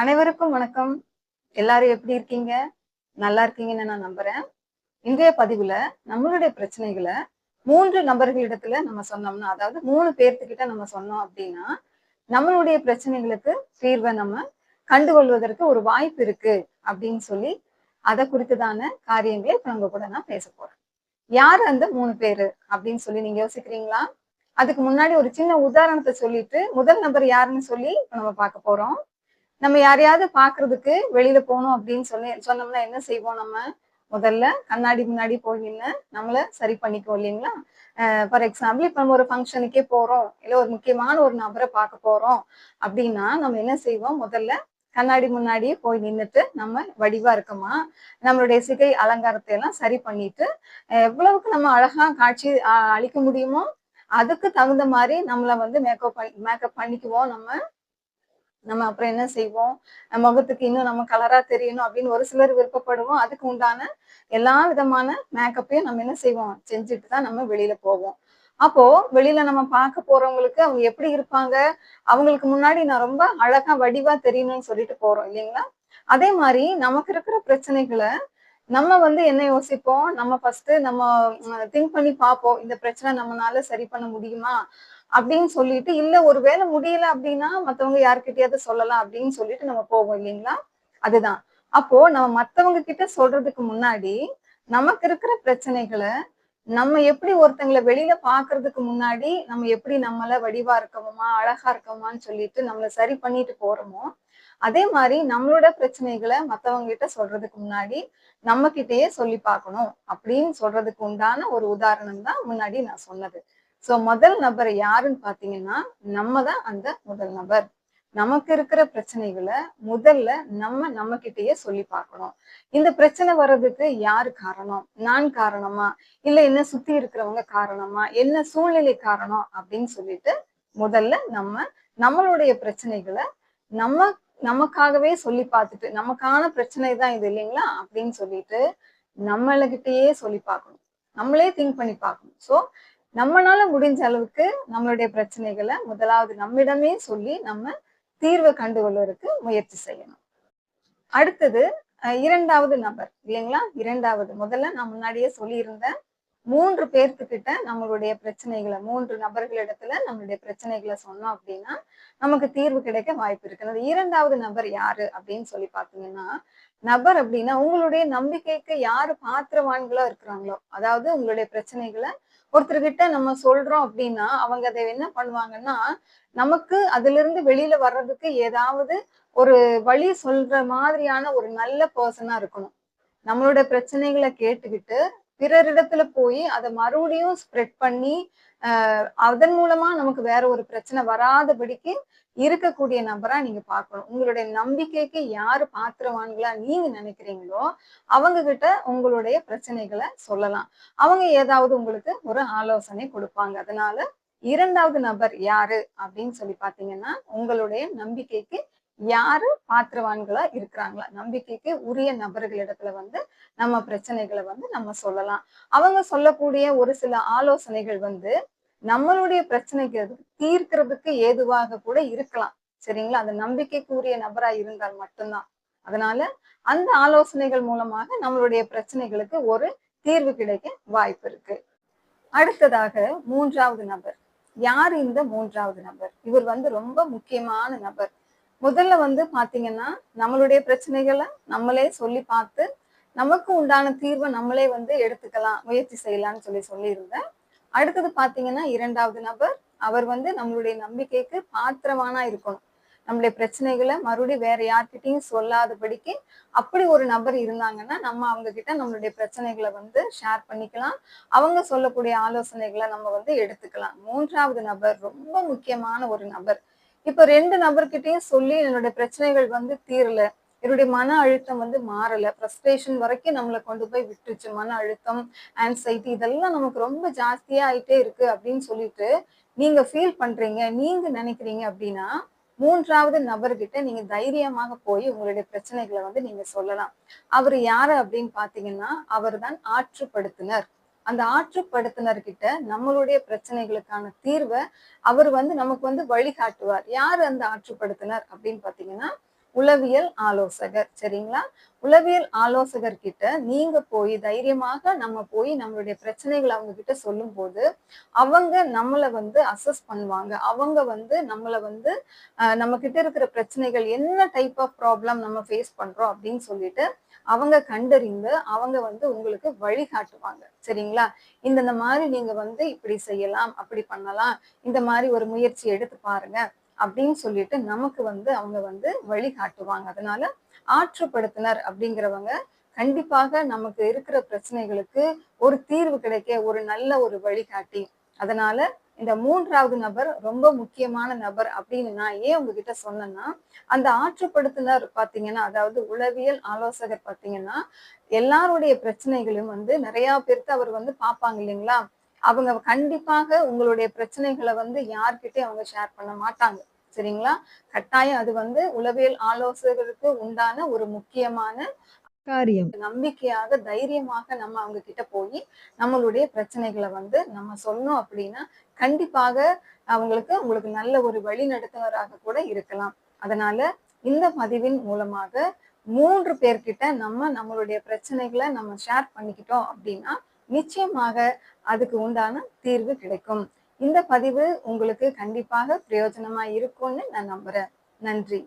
அனைவருக்கும் வணக்கம். எல்லாரும் எப்படி இருக்கீங்க? நல்லா இருக்கீங்கன்னு நான் நம்புறேன். இன்றைய பதிவுல நம்மளுடைய பிரச்சனைகள 3 நபர்களிடத்துல நம்ம சொன்னோம்னா, அதாவது 3 பேர்த்துக்கிட்ட நம்ம சொன்னோம் அப்படின்னா, நம்மளுடைய பிரச்சனைகளுக்கு தீர்வ நம்ம கண்டுகொள்வதற்கு ஒரு வாய்ப்பு இருக்கு அப்படின்னு சொல்லி, அத குறித்ததான காரியங்கள இப்ப உங்க கூட நான் பேசப் போறேன். யாரு அந்த 3 பேரு அப்படின்னு சொல்லி நீங்க யோசிக்கிறீங்களா? அதுக்கு முன்னாடி ஒரு சின்ன உதாரணத்த சொல்லிட்டு, முதல் நபர் யாருன்னு சொல்லி இப்ப நம்ம பார்க்க போறோம். நம்ம யாரையாவது பார்க்கறதுக்கு வெளியில போனோம் அப்படின்னு சொன்னோம்னா என்ன செய்வோம் நம்ம? முதல்ல கண்ணாடி முன்னாடி போய் நின்னு நம்மள சரி பண்ணிக்குவோம் இல்லைங்களா? ஃபார் எக்ஸாம்பிள் இப்ப நம்ம ஒரு ஃபங்ஷனுக்கே போறோம். இல்ல ஒரு முக்கியமான ஒரு நபர பார்க்க போறோம் அப்படின்னா, நம்ம என்ன செய்வோம்? முதல்ல கண்ணாடி முன்னாடி போய் நின்னுட்டு, நம்ம வடிவா இருக்கோமா? நம்மளுடைய சிகை அலங்காரத்தை எல்லாம் சரி பண்ணிட்டு, எவ்வளவுக்கு நம்ம அழகா காட்சி அளிக்க முடியுமோ, அதுக்கு தகுந்த மாரி நம்மள வந்து மேக்கப் பண்ணிக்குவோம் நம்ம. நம்ம அப்புறம் என்ன செய்வோம்? முகத்துக்கு இன்னும் நம்ம கலரா தெரியணும் அப்படின்னு ஒரு சிலர் விருப்பப்படுவோம். அதுக்கு உண்டான எல்லா விதமான மேக்கப்பையும் நம்ம என்ன செய்வோம்? செஞ்சுட்டு தான் நம்ம வெளியில போவோம். அப்போ வெளியில நம்ம பார்க்க போறவங்களுக்கு அவங்க எப்படி இருப்பாங்க? அவங்களுக்கு முன்னாடி நான் ரொம்ப அழகா வடிவா தெரியணும்னு சொல்லிட்டு போறோம் இல்லைங்களா? அதே மாரி நமக்கு இருக்கிற பிரச்சனைகள நம்ம வந்து என்ன யோசிப்போம்? நம்ம ஃபர்ஸ்ட்டு நம்ம திங்க் பண்ணி பார்ப்போம். இந்த பிரச்சனை நம்மனால சரி பண்ண முடியுமா? அப்படின்னு சொல்லிட்டு, இல்ல ஒரு வேளை முடியல அப்படின்னா, மத்தவங்க யார்கிட்டயாவது சொல்லலாம் அப்படின்னு சொல்லிட்டு நம்ம போவோம் இல்லைங்களா? அதுதான். அப்போ நம்ம மத்தவங்க கிட்ட சொல்றதுக்கு முன்னாடி, நமக்கு இருக்கிற பிரச்சனைகள நம்ம எப்படி ஒருத்தங்கள வெளியில பார்க்கறதுக்கு முன்னாடி, நம்ம எப்படி நம்மள வடிவா இருக்கோமா, அழகா இருக்கோமான்னு சொல்லிட்டு நம்மள சரி பண்ணிட்டு போறோமோ, அதே மாரி நம்மளோட பிரச்சனைகள மத்தவங்க கிட்ட சொல்றதுக்கு முன்னாடி, நம்ம கிட்டயே சொல்லி பார்க்கணும். அப்படின்னு சொல்றதுக்கு உண்டான ஒரு உதாரணம் தான் முன்னாடி நான் சொன்னது. முதல் நபர் யாருன்னு பார்த்தீங்கன்னா, நம்ம தான் அந்த முதல் நபர். நமக்கு இருக்கிற பிரச்சனைகள முதல்ல நம்ம கிட்டயே சொல்லி பார்க்கணும். இந்த பிரச்சனை வர்றதுக்கு யாரு காரணம்? நான் காரணமா? இல்ல என்ன சுத்தி இருக்கிறவங்க காரணமா? என்ன சூழ்நிலை காரணம்? அப்படின்னு சொல்லிட்டு, முதல்ல நம்மளுடைய பிரச்சனைகள நம்ம நமக்காகவே சொல்லி பார்த்துட்டு, நமக்கான பிரச்சனை தான் இது இல்லைங்களா? அப்படின்னு சொல்லிட்டு, நம்மளுகிட்டயே சொல்லி பார்க்கணும். நம்மளே திங்க் பண்ணி பார்க்கணும். நம்மனால முடிஞ்ச அளவுக்கு நம்மளுடைய பிரச்சனைகள முதலாவது நம்மிடமே சொல்லி நம்ம தீர்வ கண்டுகொள்வதற்கு முயற்சி செய்யணும். அடுத்தது 2வது நபர் இல்லைங்களா? 2வது முதல்ல நான் முன்னாடியே சொல்லியிருந்தேன். 3 பேர்த்துக்கிட்ட நம்மளுடைய பிரச்சனைகள 3 நபர்களிடத்துல நம்மளுடைய பிரச்சனைகள சொன்னோம் அப்படின்னா, நமக்கு தீர்வு கிடைக்க வாய்ப்பு இருக்கு. அந்த 2வது நபர் யாரு அப்படின்னு சொல்லி பார்த்தீங்கன்னா, நபர் அப்படின்னா உங்களுடைய நம்பிக்கைக்கு யாரு பாத்திரவான்களா இருக்கிறாங்களோ, அதாவது உங்களுடைய பிரச்சனைகள ஒருத்தர்கிட்ட நம்ம சொல்றோம் அப்படின்னா, அவங்க அத என்ன பண்ணுவாங்கன்னா, நமக்கு அதிலிருந்து வெளியில வர்றதுக்கு ஏதாவது ஒரு வழி சொல்ற மாதிரியான ஒரு நல்ல பெர்சனா இருக்கணும். நம்மளோட பிரச்சனைகள கேட்டுக்கிட்டு, பிறரிடத்துல போய் அத மறுபடியும் ஸ்ப்ரெட் பண்ணி, அதன் மூலமா நமக்கு வேற ஒரு பிரச்சனை வராதபடிக்கு இருக்கக்கூடிய நபரா நீங்க பார்க்கணும். உங்களுடைய நம்பிக்கைக்கு யாரு பாத்திரவான்களா நீங்க நினைக்கிறீங்களோ, அவங்க கிட்ட உங்களுடைய பிரச்சனைகள சொல்லலாம். அவங்க ஏதாவது உங்களுக்கு ஒரு ஆலோசனை குடுப்பாங்க. அதனால 2வது நபர் யாரு அப்படின்னு சொல்லி பார்த்தீங்கன்னா, உங்களுடைய நம்பிக்கைக்கு யாரு பாத்திரவான்களா இருக்கிறாங்களா? நம்பிக்கைக்கு உரிய நபர்களிடத்துல வந்து நம்ம பிரச்சனைகள வந்து நம்ம சொல்லலாம். அவங்க சொல்லக்கூடிய ஒரு சில ஆலோசனைகள் வந்து நம்மளுடைய பிரச்சனைக்கு தீர்க்கிறதுக்கு ஏதுவாக கூட இருக்கலாம். சரிங்களா? அந்த நம்பிக்கைக்கு உரிய நபரா இருந்தால் மட்டும் தான். அதனால அந்த ஆலோசனைகள் மூலமாக நம்மளுடைய பிரச்சனைகளுக்கு ஒரு தீர்வு கிடைக்க வாய்ப்பு இருக்கு. அடுத்ததாக 3வது நபர். யார் இந்த 3வது நபர்? இவர் வந்து ரொம்ப முக்கியமான நபர். முதல்ல வந்து பார்த்தீங்கன்னா, நம்மளுடைய பிரச்சனைகள நம்மளே சொல்லி பார்த்து, நமக்கு உண்டான தீர்வ நம்மளே வந்து எடுத்துக்கலாம், முயற்சி செய்யலாம்ன்னு சொல்லியிருந்தேன். அடுத்தது பார்த்தீங்கன்னா, 2வது நபர். அவர் வந்து நம்மளுடைய நம்பிக்கைக்கு பாத்திரவானா இருக்கணும். நம்முடைய பிரச்சனைகள மறுபடியும் வேற யார்கிட்டயும் சொல்லாதபடிக்கு, அப்படி ஒரு நபர் இருந்தாங்கன்னா, நம்ம அவங்க கிட்ட நம்மளுடைய பிரச்சனைகள வந்து ஷேர் பண்ணிக்கலாம். அவங்க சொல்லக்கூடிய ஆலோசனைகள நம்ம வந்து எடுத்துக்கலாம். 3வது நபர் ரொம்ப முக்கியமான ஒரு நபர். இப்ப 2 நபர்கிட்டயும் சொல்லி என்னுடைய பிரச்சனைகள் வந்து தீரல. என்னுடைய மன அழுத்தம் வந்து மாறல. ஃப்ரஸ்ட்ரேஷன் வரைக்கும் நம்மள கொண்டு போய் விட்டுருச்சு. மன அழுத்தம், ஆங்ஸைட்டி இதெல்லாம் நமக்கு ரொம்ப ஜாஸ்தியா ஆயிட்டே இருக்கு அப்படின்னு சொல்லிட்டு, நீங்க ஃபீல் பண்றீங்க, நீங்க நினைக்கிறீங்க அப்படின்னா, 3வது நபர்கிட்ட நீங்க தைரியமாக போய் உங்களுடைய பிரச்சனைகள வந்து நீங்க சொல்லலாம். அவரு யாரு அப்படின்னு பார்த்தீங்கன்னா, அவர்தான் ஆற்றுப்படுத்துனர். அந்த ஆற்றுப்படுத்துனர்கிட்ட நம்மளுடைய பிரச்சனைகளுக்கான தீர்வ அவர் வந்து நமக்கு வந்து வழிகாட்டுவார். யாரு அந்த ஆற்றுப்படுத்துனர் அப்படின்னு பார்த்தீங்கன்னா, உளவியல் ஆலோசகர். சரிங்களா? உளவியல் ஆலோசகர் கிட்ட நீங்க போய் தைரியமாக நம்ம போய் நம்மளுடைய பிரச்சனைகளை அவங்க கிட்ட சொல்லும்போது அவங்க நம்மள வந்து அசஸ் பண்ணுவாங்க. அவங்க வந்து நம்மள வந்து நம்ம கிட்ட இருக்கிற பிரச்சனைகள் என்ன டைப் ஆஃப் ப்ராப்ளம் நம்ம ஃபேஸ் பண்றோம் அப்படின்னு சொல்லிட்டு அவங்க கண்டறிந்து அவங்க வந்து உங்களுக்கு வழிகாட்டுவாங்க. சரிங்களா? இந்த மாதிரி நீங்க வந்து இப்படி செய்யலாம், அப்படி பண்ணலாம், இந்த மாதிரி ஒரு முயற்சி எடுத்து பாருங்க அப்படின்னு சொல்லிட்டு நமக்கு வந்து அவங்க வந்து வழிகாட்டுவாங்க. அதனால ஆற்றுப்படுத்துனர் அப்படிங்கிறவங்க கண்டிப்பாக நமக்கு இருக்கிற பிரச்சனைகளுக்கு ஒரு தீர்வு கிடைக்க ஒரு நல்ல ஒரு வழிகாட்டி. அதனால இந்த 3வது நபர் ரொம்ப முக்கியமான நபர் அப்படின்னு நான் ஏன் உங்ககிட்ட சொன்னேன்னா, அந்த ஆற்றுப்படுத்துனர் பாத்தீங்கன்னா, அதாவது உளவியல் ஆலோசகர் பாத்தீங்கன்னா, எல்லாருடைய பிரச்சனைகளும் வந்து நிறைய பேருக்கு அவர் வந்து பாப்பாங்க இல்லைங்களா? அவங்க கண்டிப்பாக உங்களுடைய பிரச்சனைகளை வந்து யார்கிட்டயும் அவங்க ஷேர் பண்ண மாட்டாங்க. சரிங்களா? கட்டாயம் அது வந்து உளவியல் ஆலோசகருக்கு உண்டான ஒரு முக்கியமான காரியம். நம்பிக்கையாக, தைரியமாக நம்ம அவங்க கிட்ட போய் நம்மளுடைய பிரச்சனைகளை வந்து நம்ம சொன்னோம் அப்படின்னா, கண்டிப்பாக உங்களுக்கு நல்ல ஒரு வழிநடத்துனராக கூட இருக்கலாம். அதனால இந்த பதிவின் மூலமாக 3 பேர்கிட்ட நம்மளுடைய பிரச்சனைகளை நம்ம ஷேர் பண்ணிக்கிட்டோம் அப்படின்னா, நிச்சயமாக அதுக்கு உண்டான தீர்வு கிடைக்கும். இந்த பதிவு உங்களுக்கு கண்டிப்பாக பிரயோஜனமா இருக்கும்னு நான் நம்புறேன். நன்றி.